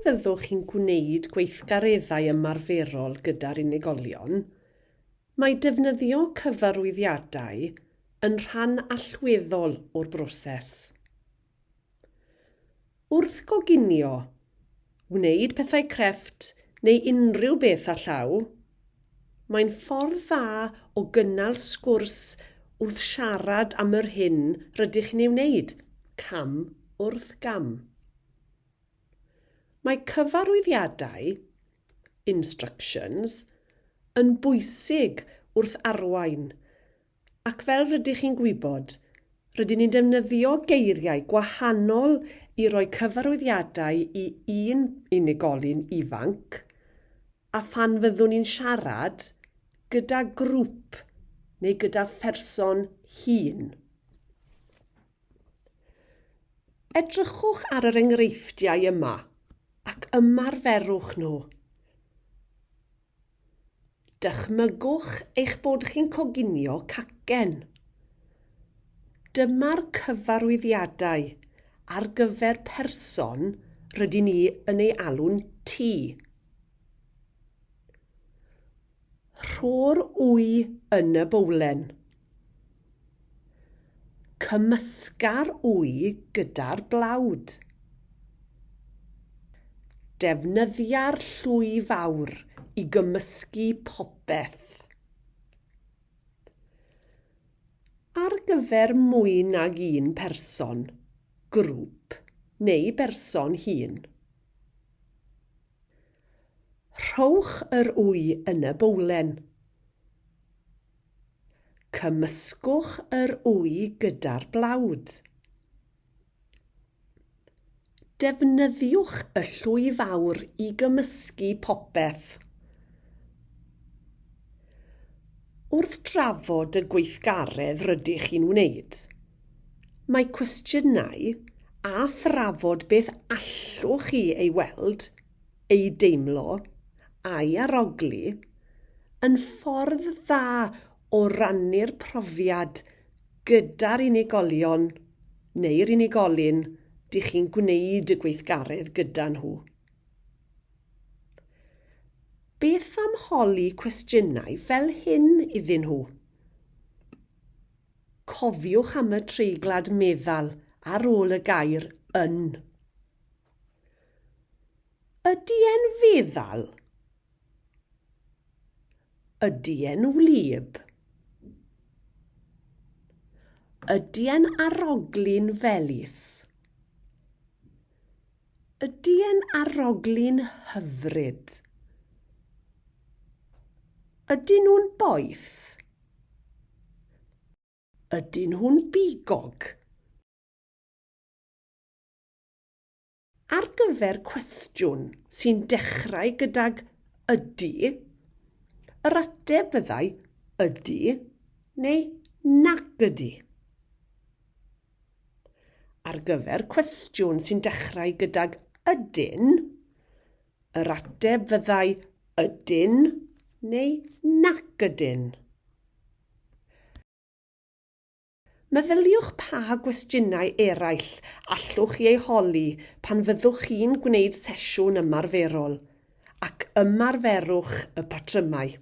fyddwch chi'n gwneud gweithgareddau ymarferol gyda'r unigolion, mae defnyddio cyfarwyddiadau yn rhan allweddol o'r broses. Wrth goginio, wneud pethau crefft neu unrhyw beth a llaw, mae'n ffordd dda o gynnal sgwrs wrth siarad am yr hyn rydych chi'n ei wneud, cam wrth gam. Mae cyfarwyddiadau, instructions, yn bwysig wrth arwain, ac fel rydych chi'n gwybod, rydyn ni'n defnyddio geiriau gwahanol i roi cyfarwyddiadau i un unigolyn ifanc, a phan fyddwn ni'n siarad gyda grŵp neu gyda pherson hŷn. Edrychwch ar yr enghreifftiau yma ac ymarferwch nhw. Dychmygwch eich bod chi'n coginio cacen. Dyma'r cyfarwyddiadau ar gyfer person rydyn ni yn ei alw'n ti. Rho'r wy yn y bowlen. Cymysga'r wy gyda'r blawd. Defnyddia'r llwy fawr i gymysgu popeth. Ar gyfer mwy nag un person, grŵp neu berson hŷn. Rhowch yr wy yn y bowlen. Cymysgwch yr wy gyda'r blawd. Defnyddiwch y llwy fawr i gymysgu popeth. Wrth drafod y gweithgaredd rydych chi'n wneud, mae cwestiynau a thrafod beth allwch chi ei weld, ei deimlo a'i arogli yn ffordd dda o rannu'r profiad gyda'r unigolion neu'r unigolyn dych chi'n gwneud y gweithgaredd gyda nhw. Beth am holi cwestiynau fel hyn iddyn nhw? Cofiwch am y treiglad meddal ar ôl y gair yn. Ydy e'n feddal? Ydy e'n wlyb? Ydy e'n aroglyn felys? Ydy e'n aroglyn hyfryd? Ydyn nhw'n boeth? Ydyn nhw'n bigog? Ar gyfer cwestiwn sy'n dechrau gydag ydy, yr ateb fyddai ydy neu nac ydy. Ar gyfer cwestiwn sy'n dechrau gydag ydyn, yr ateb fyddai ydyn neu nac ydyn. Meddyliwch pa gwestiynau eraill allwch chi eu holi pan fyddwch chi'n gwneud sesiwn ymarferol, ac ymarferwch y patrymau.